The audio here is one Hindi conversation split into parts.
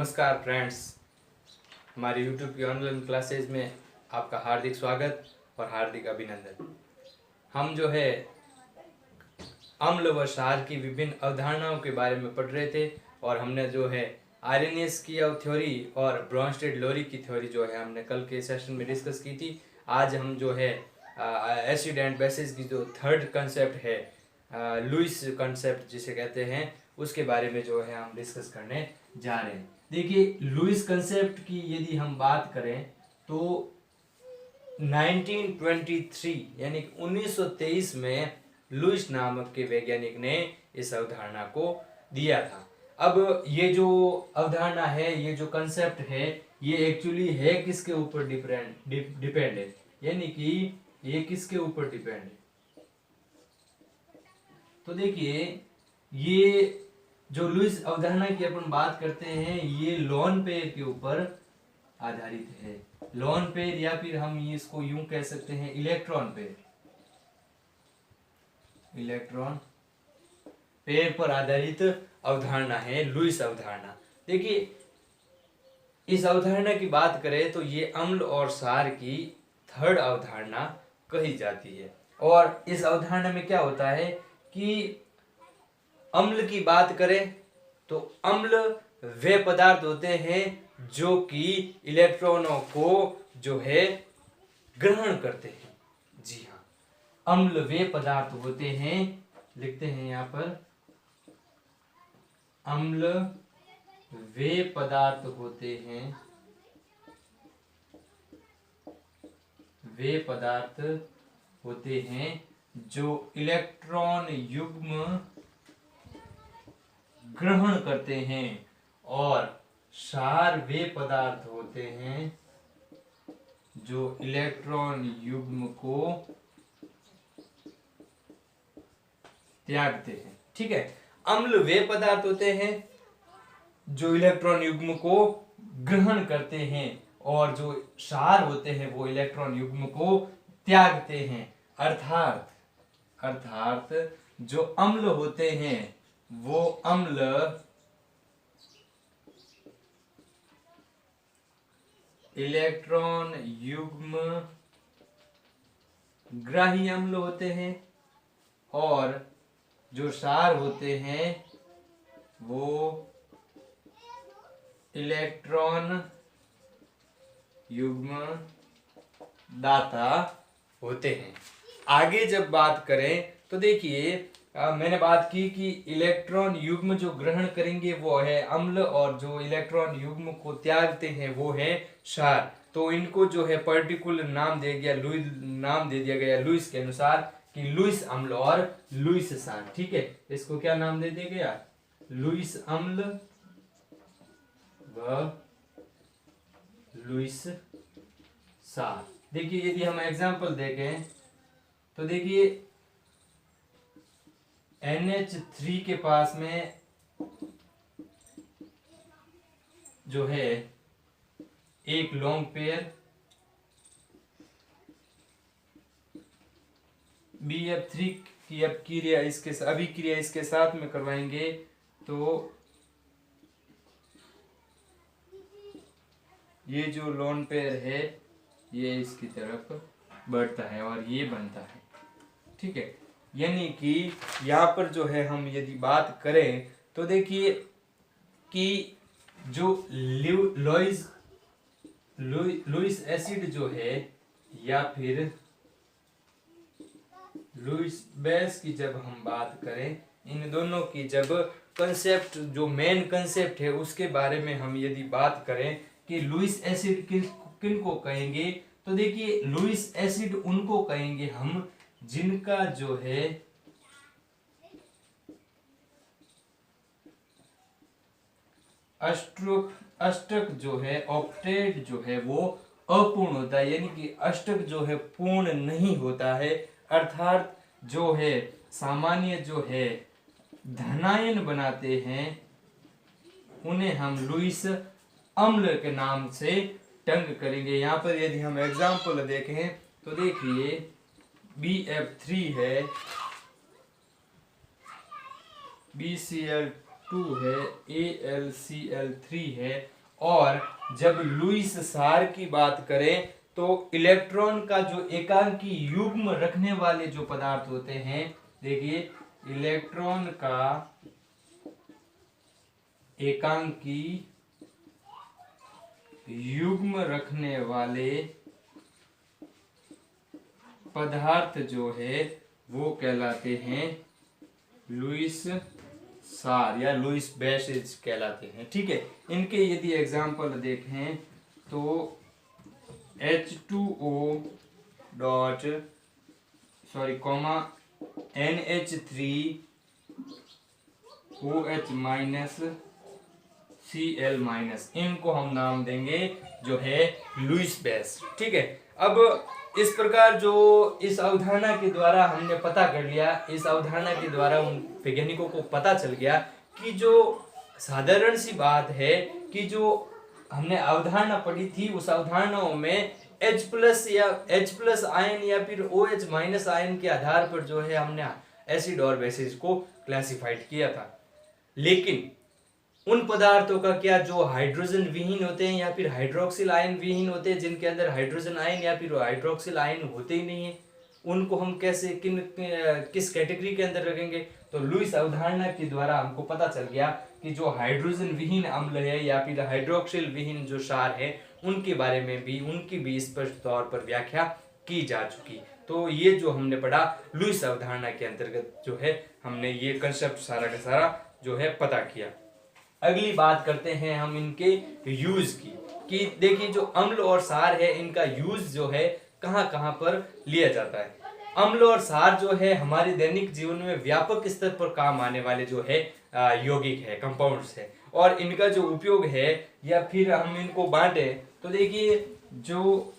नमस्कार फ्रेंड्स, हमारे YouTube की ऑनलाइन क्लासेज में आपका हार्दिक स्वागत और हार्दिक अभिनंदन। हम जो है अम्ल व क्षार की विभिन्न अवधारणाओं के बारे में पढ़ रहे थे और हमने जो है आर्यनियस की थ्योरी और ब्रोंस्टेड-लोरी की थ्योरी जो है हमने कल के सेशन में डिस्कस की थी। आज हम जो है एसिड एंड बेसिस की जो थर्ड कंसेप्ट है, लुईस कंसेप्ट जिसे कहते हैं, उसके बारे में जो है हम डिस्कस करने जा रहे हैं। देखिए, लुईस कंसेप्ट की यदि हम बात करें तो 1923 यानी 1923 में लुईस नामक के वैज्ञानिक ने इस अवधारणा को दिया था। अब ये जो अवधारणा है, ये जो कंसेप्ट है, ये एक्चुअली है किसके ऊपर डिपेंड है, यानी कि ये किसके ऊपर डिपेंड है। तो देखिए, ये जो लुईस अवधारणा की अपन बात करते हैं, ये लोन पेयर के ऊपर आधारित है। लोन पेयर या फिर हम इसको यूं कह सकते हैं इलेक्ट्रॉन पेयर, इलेक्ट्रॉन पेयर पर आधारित अवधारणा है लुईस अवधारणा। देखिए, इस अवधारणा की बात करें तो ये अम्ल और क्षार की थर्ड अवधारणा कही जाती है। और इस अवधारणा में क्या होता है कि अम्ल की बात करें तो अम्ल वे पदार्थ होते हैं जो कि इलेक्ट्रॉनों को जो है ग्रहण करते हैं। जी हाँ, अम्ल वे पदार्थ होते हैं, लिखते हैं यहाँ पर, अम्ल वे पदार्थ होते हैं, वे पदार्थ होते हैं जो इलेक्ट्रॉन युग्म ग्रहण करते हैं, और क्षार वे पदार्थ होते हैं जो इलेक्ट्रॉन युग्म को त्यागते हैं। ठीक है, अम्ल वे पदार्थ होते हैं जो इलेक्ट्रॉन युग्म को ग्रहण करते हैं, और जो क्षार होते हैं वो इलेक्ट्रॉन युग्म को त्यागते हैं। अर्थात जो अम्ल होते हैं वो अम्ल इलेक्ट्रॉन युग्म ग्राही अम्ल होते हैं, और जो क्षार होते हैं वो इलेक्ट्रॉन युग्म दाता होते हैं। आगे जब बात करें तो देखिए, मैंने बात की कि इलेक्ट्रॉन युग्म जो ग्रहण करेंगे वो है अम्ल, और जो इलेक्ट्रॉन युग्म को त्यागते हैं वो है क्षार। तो इनको जो है पर्टिकुलर नाम दे दिया गया लुईस के अनुसार कि लुईस अम्ल और लुईस क्षार। ठीक है, इसको क्या नाम दे दिया गया? लुईस अम्ल व लुईस क्षार। देखिए, यदि हम एग्जांपल देखें तो देखिए, NH3 के पास में जो है एक लॉन्ग पेयर, BF3 की अभिक्रिया इसके साथ में करवाएंगे तो ये जो लोन पेयर है ये इसकी तरफ बढ़ता है और ये बनता है। ठीक है, यानी कि यहाँ पर जो है हम यदि बात करें तो देखिए कि जो लुईस एसिड जो है या फिर लुईस बेस की जब हम बात करें, इन दोनों की जब कंसेप्ट, जो मेन कंसेप्ट है उसके बारे में हम यदि बात करें कि लुईस एसिड किन को कहेंगे, तो देखिए, लुईस एसिड उनको कहेंगे हम जिनका जो है अष्टक जो है, ऑक्टेट जो है वो अपूर्ण होता है, यानी कि अष्टक जो है पूर्ण नहीं होता है। अर्थात जो है सामान्य जो है धनायन बनाते हैं उन्हें हम लुईस अम्ल के नाम से टंग करेंगे। यहाँ पर यदि हम एग्जाम्पल देखें तो देखिए, BF3 है, BCl H2 है, AlCl3 है। और जब लुईस सार की बात करें तो इलेक्ट्रॉन का जो एकांकी युग्म रखने वाले जो पदार्थ होते हैं, देखिए इलेक्ट्रॉन का एकांकी युग्म रखने वाले पदार्थ जो है वो कहलाते हैं लुईस सार या लुईस बेसेज कहलाते हैं। ठीक है, इनके यदि एग्जाम्पल देखें तो H2O dot comma NH3OH minus Cl minus, इनको हम नाम देंगे जो है लुईस बेस। ठीक है, अब इस प्रकार जो इस अवधारणा के द्वारा हमने पता कर लिया, इस अवधारणा के द्वारा उन वैज्ञानिकों को पता चल गया कि जो साधारण सी बात है कि जो हमने अवधारणा पढ़ी थी उस अवधारणाओं में H+ या H+ आयन या फिर OH माइनस आयन के आधार पर जो है हमने एसिड और बेसिस को क्लासिफाइड किया था। लेकिन उन पदार्थों का क्या जो हाइड्रोजन विहीन होते हैं या फिर हाइड्रोक्सिल आयन विहीन होते हैं, जिनके अंदर हाइड्रोजन आयन या फिर हाइड्रोक्सिल आयन होते ही नहीं है, उनको हम कैसे किस कैटेगरी के अंदर रखेंगे? तो लुईस अवधारणा के द्वारा हमको पता चल गया कि जो हाइड्रोजन विहीन अम्ल है या फिर हाइड्रोक्सिल विहीन जो क्षार है उनके बारे में भी उनकी भी स्पष्ट तौर पर व्याख्या की जा चुकी। तो ये जो हमने पढ़ा लुईस अवधारणा के अंतर्गत जो है हमने ये कंसेप्ट सारा का सारा जो है पता किया। अगली बात करते हैं हम इनके यूज की, कि देखिए जो अम्ल और क्षार है इनका यूज जो है कहाँ कहाँ पर लिया जाता है। अम्ल और क्षार जो है हमारे दैनिक जीवन में व्यापक स्तर पर काम आने वाले जो है यौगिक है, कंपाउंड्स है, और इनका जो उपयोग है या फिर हम इनको बांटे तो देखिए जो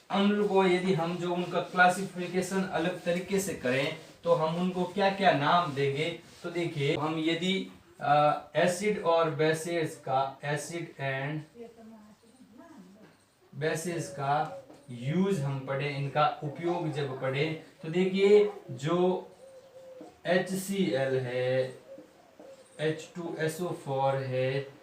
अम्ल को यदि हम जो उनका क्लासिफिकेशन अलग तरीके से करें तो हम उनको क्या क्या नाम देंगे? तो देखिए हम यदि एसिड और बेसिस का, एसिड एंड बेसिस का यूज हम पढ़े, इनका उपयोग जब पढ़े तो देखिए जो HCl है, H2SO4 है,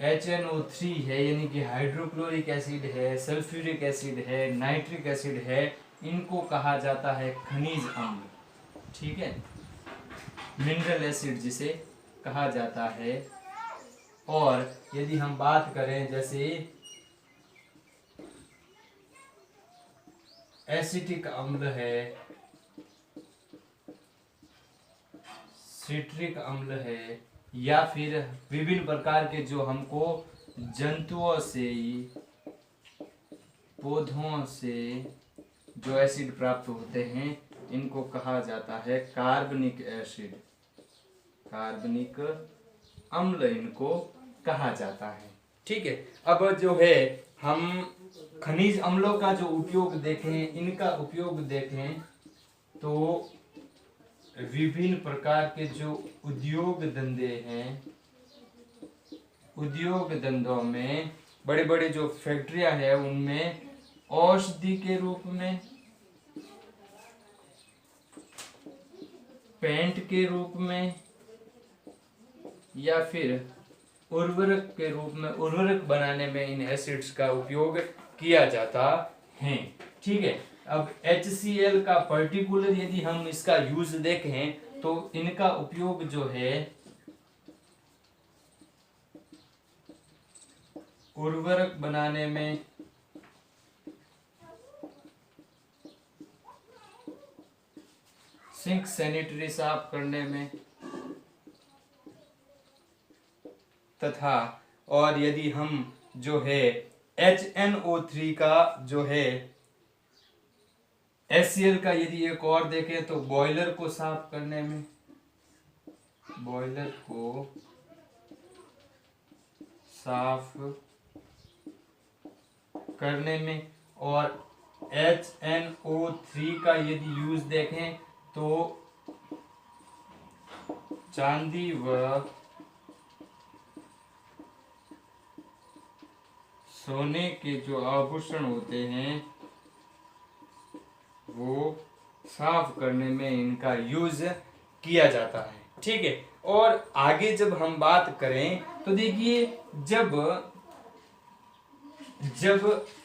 HNO3 है यानी कि हाइड्रोक्लोरिक एसिड है, सल्फ्यूरिक एसिड है, नाइट्रिक एसिड है, इनको कहा जाता है खनिज अम्ल। ठीक है, मिनरल एसिड जिसे कहा जाता है। और यदि हम बात करें जैसे एसिटिक अम्ल है, सिट्रिक अम्ल है, या फिर विभिन्न प्रकार के जो हमको जंतुओं से, पौधों से जो एसिड प्राप्त होते हैं इनको कहा जाता है कार्बनिक एसिड, कार्बनिक अम्ल इनको कहा जाता है। ठीक है, अब जो है हम खनिज अम्लों का जो उपयोग देखें, इनका उपयोग देखें तो विभिन्न प्रकार के जो उद्योग धंधे हैं, उद्योग धंधों में बड़े बड़े जो फैक्ट्रियां हैं उनमें औषधि के रूप में, पेंट के रूप में, या फिर उर्वरक के रूप में, उर्वरक बनाने में इन एसिड्स का उपयोग किया जाता है। ठीक है, अब HCl का पर्टिकुलर यदि हम इसका यूज देखें तो इनका उपयोग जो है उर्वरक बनाने में, सिंक सैनिटरी साफ करने में, तथा और यदि हम जो है HNO3 का जो है HCl का यदि एक और देखें तो बॉयलर को साफ करने में, बॉयलर को साफ करने में, और HNO3 का यदि यूज देखें तो चांदी व सोने के जो आभूषण होते हैं वो साफ करने में इनका यूज किया जाता है। ठीक है। और आगे जब हम बात करें तो देखिए जब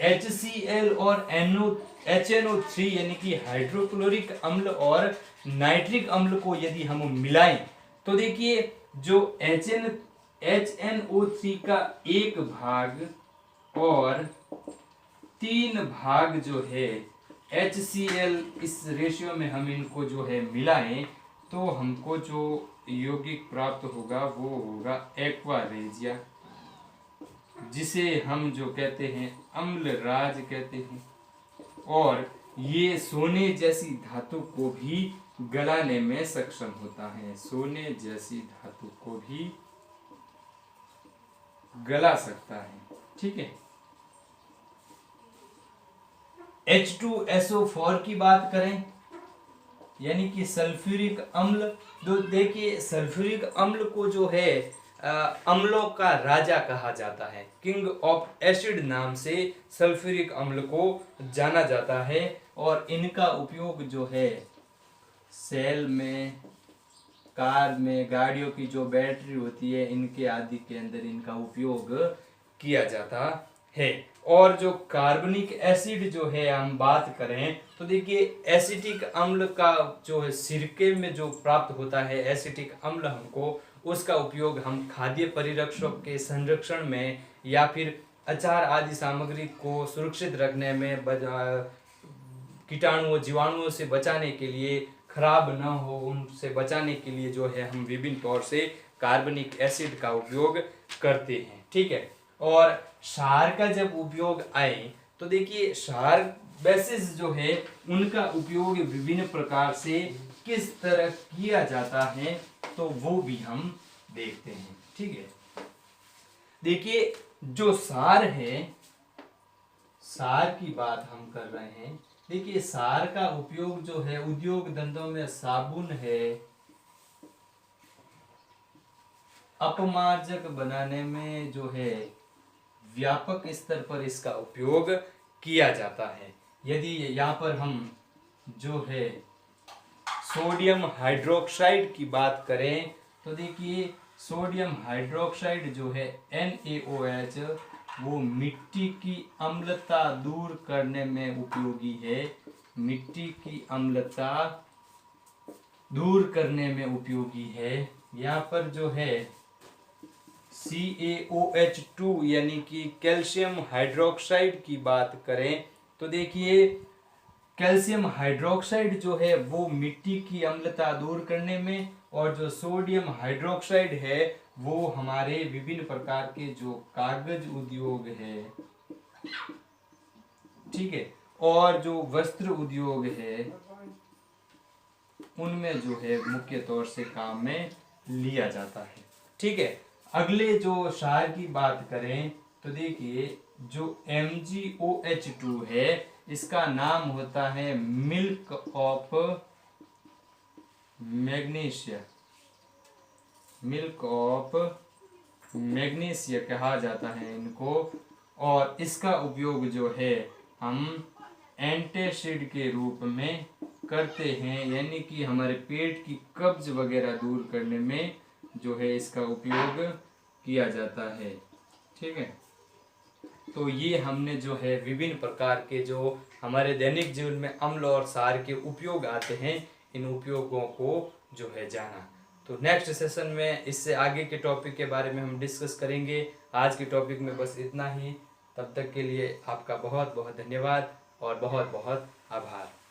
HCl और HNO3 यानी कि हाइड्रोक्लोरिक अम्ल और नाइट्रिक अम्ल को यदि हम मिलाएं तो देखिए जो HNO3 का 1 भाग और 3 भाग जो है HCl, इस रेशियो में हम इनको जो है मिलाएं तो हमको जो यौगिक प्राप्त होगा वो होगा एक्वा रेजिया, जिसे हम जो कहते हैं अम्लराज कहते हैं। और ये सोने जैसी धातु को भी गलाने में सक्षम होता है, सोने जैसी धातु को भी गला सकता है। ठीक है। H2SO4 की बात करें यानी कि सल्फ्यूरिक अम्ल, तो देखिए सल्फ्यूरिक अम्ल को जो है अम्लों का राजा कहा जाता है, किंग ऑफ एसिड नाम से सल्फ्यूरिक अम्ल को जाना जाता है। और इनका उपयोग जो है सेल में, कार में, गाड़ियों की जो बैटरी होती है इनके आदि के अंदर इनका उपयोग किया जाता है। और जो कार्बनिक एसिड जो है हम बात करें तो देखिए एसिटिक अम्ल का जो है सिरके में जो प्राप्त होता है एसिटिक अम्ल, हमको उसका उपयोग हम खाद्य परिरक्षकों के संरक्षण में या फिर अचार आदि सामग्री को सुरक्षित रखने में, कीटाणुओं जीवाणुओं से बचाने के लिए, खराब न हो उनसे बचाने के लिए जो है हम विभिन्न तौर से कार्बनिक एसिड का उपयोग करते हैं। ठीक है। और क्षार का जब उपयोग आए तो देखिए क्षार बेसिस जो है उनका उपयोग विभिन्न प्रकार से किस तरह किया जाता है तो वो भी हम देखते हैं। ठीक है। देखिए जो सार है, सार की बात हम कर रहे हैं। देखिए सार का उपयोग जो है उद्योग धंधों में साबुन है, अपमार्जक बनाने में जो है व्यापक स्तर पर इसका उपयोग किया जाता है। यदि यहाँ पर हम जो है सोडियम हाइड्रोक्साइड की बात करें तो देखिए सोडियम हाइड्रोक्साइड जो है NaOH, वो मिट्टी की अम्लता दूर करने में उपयोगी है, मिट्टी की अम्लता दूर करने में उपयोगी है। यहाँ पर जो है CaOH2 यानी कि कैल्शियम हाइड्रोक्साइड की बात करें तो देखिए कैल्शियम हाइड्रोक्साइड जो है वो मिट्टी की अम्लता दूर करने में, और जो सोडियम हाइड्रोक्साइड है वो हमारे विभिन्न प्रकार के जो कागज उद्योग है, ठीक है, और जो वस्त्र उद्योग है उनमें जो है मुख्य तौर से काम में लिया जाता है। ठीक है। अगले जो क्षार की बात करें तो देखिए जो MgOH2 है इसका नाम होता है milk of magnesia, milk of magnesia कहा जाता है इनको। और इसका उपयोग जो है हम एंटासिड के रूप में करते हैं, यानी कि हमारे पेट की कब्ज वगैरह दूर करने में जो है इसका उपयोग किया जाता है। ठीक है। तो ये हमने जो है विभिन्न प्रकार के जो हमारे दैनिक जीवन में अम्ल और क्षार के उपयोग आते हैं, इन उपयोगों को जो है जाना। तो नेक्स्ट सेशन में इससे आगे के टॉपिक के बारे में हम डिस्कस करेंगे। आज के टॉपिक में बस इतना ही। तब तक के लिए आपका बहुत बहुत धन्यवाद और बहुत बहुत आभार।